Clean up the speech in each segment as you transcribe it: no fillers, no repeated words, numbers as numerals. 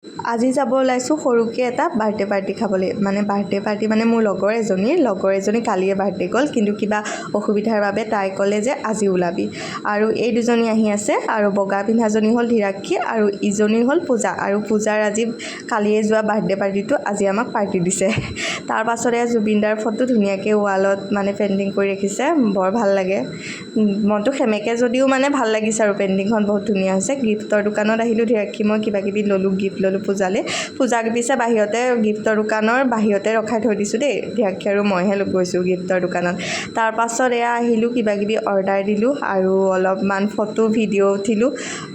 আজি যাব ওলাইছোঁ সৰুকৈ এটা বাৰ্থডে পাৰ্টি খাবলৈ মানে বাৰ্থডে পাৰ্টি মানে মোৰ লগৰ এজনী কালিয়ে বাৰ্থডে গ'ল কিন্তু কিবা অসুবিধাৰ বাবে তাই ক'লে যে আজি ওলাবি আৰু এই দুজনী আহি আছে আৰু বগা পিন্ধাজনী হ'ল ধীৰাক্ষী আৰু ইজনী হ'ল পূজা আৰু পূজাৰ আজি কালিয়ে যোৱা বাৰ্থডে পাৰ্টিটো আজি আমাক পাৰ্টি দিছে। তাৰ পাছতে জুবিনদাৰ ফটো ধুনীয়াকৈ ৱালত মানে পেইণ্টিং কৰি ৰাখিছে, বৰ ভাল লাগে। মনটো সেমেকে যদিও মানে ভাল লাগিছে আৰু পেইণ্টিংখন বহুত ধুনীয়া হৈছে। গিফ্টৰ দোকানত আহিলোঁ ধীৰাক্ষী মই কিবাকিবি ল'লোঁ, গিফ্ট ল'লোঁ পূজাক পিছে বাহিৰতে গিফ্টৰ দোকানৰ বাহিৰতে ৰখাই থৈ দিছোঁ দেই, ধীৰাক্ষী আৰু মইহে গৈছোঁ গিফ্টৰ দোকানত। তাৰ পাছত এয়া আহিলোঁ কিবাকিবি অৰ্ডাৰ দিলোঁ আৰু অলপমান ফটো ভিডিঅ' উঠিলোঁ,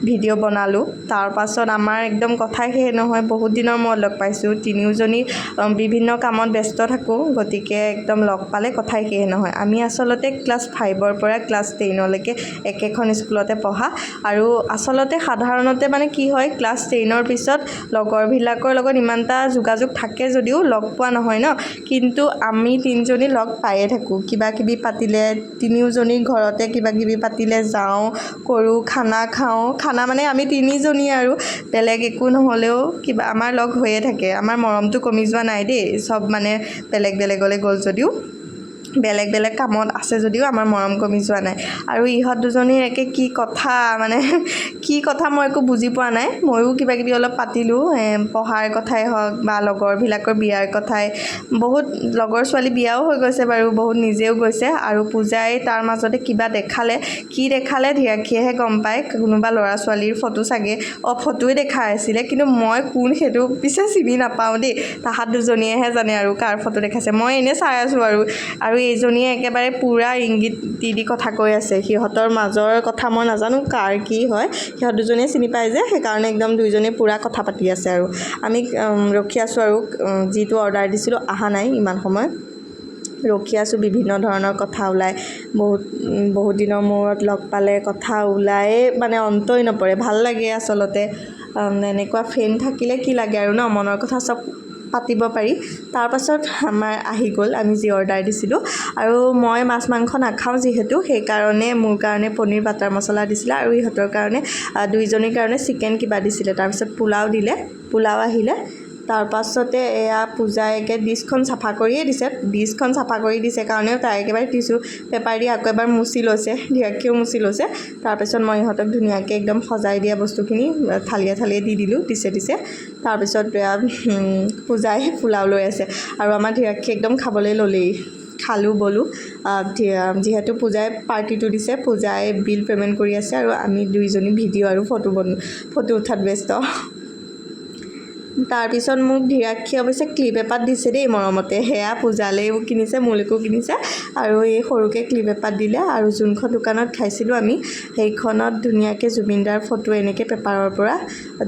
ভিডিঅ' বনালোঁ। তাৰ পাছত আমাৰ একদম কথাই শেষ নহয়, বহুত দিনৰ মূৰত লগ পাইছোঁ, তিনিওজনী বিভিন্ন কামত ব্যস্ত থাকোঁ, গতিকে একদম লগ পালে কথাই শেষ নহয়। আমি আচলতে ক্লাছ 5ৰ পৰা ক্লাছ 10লৈকে একেখন স্কুলতে পঢ়া আৰু আচলতে সাধাৰণতে মানে কি হয় ক্লাছ 10ৰ পিছত লগৰবিলাকৰ লগত ইমান এটা যোগাযোগ থাকে যদিও লগ পোৱা নহয় ন, কিন্তু আমি তিনিজনী লগ পায়ে থাকোঁ। কিবাকিবি পাতিলে তিনিওজনীৰ ঘৰতে কিবাকিবি পাতিলে যাওঁ, কৰোঁ, খানা খাওঁ, খানা মানে আমি তিনিজনীয়ে আৰু বেলেগ একো নহ'লেও কিবা আমাৰ লগ হৈয়ে থাকে। আমাৰ মৰমটো কমি যোৱা নাই দেই, চব মানে বেলেগ বেলেগলৈ গ'ল যদিও বেলেগ বেলেগ কামত আছে যদিও আমাৰ মৰম কমি যোৱা নাই। আৰু ইহঁত দুজনীৰ একে কি কথা মানে কি কথা মই একো বুজি পোৱা নাই। ময়ো কিবাকিবি অলপ পাতিলোঁ, পঢ়াৰ কথাই হওক বা লগৰবিলাকৰ বিয়াৰ কথাই, বহুত লগৰ ছোৱালী বিয়াও হৈ গৈছে বাৰু, বহুত নিজেও গৈছে আৰু পূজাই তাৰ মাজতে কিবা দেখালে, কি দেখালে ধীৰাক্ষীয়েহে গম পায়, কোনোবা ল'ৰা ছোৱালীৰ ফটো চাগে, ফটোৱে দেখাই আছিলে কিন্তু মই কোন সেইটো পিছে চিনি নাপাওঁ দেই, তাহাঁত দুজনীয়েহে জানে আৰু কাৰ ফটো দেখাইছে। মই এনেই চাই আছোঁ আৰু এইজনীয়ে একেবাৰে পূৰা ইংগিত দি কথা কৈ আছে, সিহঁতৰ মাজৰ কথা মই নাজানো কাৰ কি হয়, সিহঁত দুজনীয়ে চিনি পায় যে সেইকাৰণে একদম দুইজনীয়ে পূৰা কথা পাতি আছে আৰু আমি ৰখি আছোঁ আৰু যিটো অৰ্ডাৰ দিছিলোঁ অহা নাই, ইমান সময় ৰখি আছোঁ। বিভিন্ন ধৰণৰ কথা ওলায়, বহুত দিনৰ মূৰত লগ পালে কথা ওলায়ে মানে অন্তই নপৰে, ভাল লাগে আচলতে। এনেকুৱা ফ্ৰেণ্ড থাকিলে কি লাগে আৰু ন, মনৰ কথা চব পাতিব পাৰি। তাৰপাছত আমাৰ আহি গ'ল আমি যি অৰ্ডাৰ দিছিলোঁ আৰু মই মাছ মাংস নাখাওঁ যিহেতু সেইকাৰণে মোৰ কাৰণে পনীৰ বাটাৰ মছলা দিছিলে আৰু ইহঁতৰ কাৰণে দুইজনীৰ কাৰণে চিকেন কিবা দিছিলে। তাৰপিছত পোলাও দিলে, পোলাও আহিলে। তাৰপাছতে এয়া পূজাইকে ডিছখন চাফা কৰিয়ে দিছে, ডিছখন চাফা কৰি দিছে কাৰণেও তাই একেবাৰে টিচু পেপাৰ দি আকৌ এবাৰ মুচি লৈছে, ধীৰাক্ষীয়েও মুচি লৈছে। তাৰপিছত মই ইহঁতক ধুনীয়াকৈ একদম সজাই দিয়া বস্তুখিনি থালিয়ে থালিয়ে দি দিলোঁ, দিছে। তাৰপিছত পূজাই পোলাও লৈ আছে আৰু আমাৰ ধীৰাক্ষী একদম খাবলৈ ল'লেই। খালোঁ বলোঁ, যিহেতু পূজাই পাৰ্টিটো দিছে, পূজাই বিল পে'মেণ্ট কৰি আছে আৰু আমি দুইজনী ভিডিঅ' আৰু ফটো উঠাত ব্যস্ত। তাৰপিছত মোক ধীৰাক্ষীয়ে অৱশ্যে ক্লিপ এপাত দিছে দেই মৰমতে, সেয়া পূজালৈও কিনিছে, মোলৈকো কিনিছে আৰু এই সৰুকৈ ক্লিপ এপাত দিলে। আৰু যোনখন দোকানত খাইছিলোঁ আমি সেইখনত ধুনীয়াকৈ জুবিনদাৰ ফটো এনেকৈ পেপাৰৰ পৰা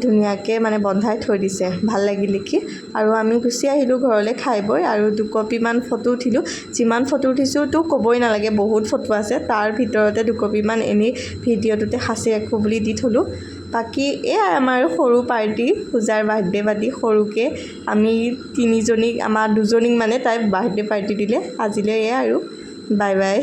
ধুনীয়াকৈ মানে বন্ধাই থৈ দিছে, ভাল লাগিল দেখি। আৰু আমি গুচি আহিলোঁ ঘৰলৈ খাই বৈ আৰু 2 কপিমান ফটো উঠিলোঁ। যিমান ফটো উঠিছোঁতো ক'বই নালাগে, বহুত ফটো আছে, তাৰ ভিতৰতে 2 কপিমান এনেই ভিডিঅ'টোতে সাঁচি ৰাখোঁ বুলি দি থ'লোঁ। বাকী এয়াই আমাৰ সৰু পাৰ্টি, পূজাৰ বাৰ্থডে পাৰ্টি সৰুকৈ আমি তিনিজনীক, আমাৰ দুজনীক মানে তাই বাৰ্থডে পাৰ্টি দিলে। আজিলৈ এয়া আৰু বাই বাই।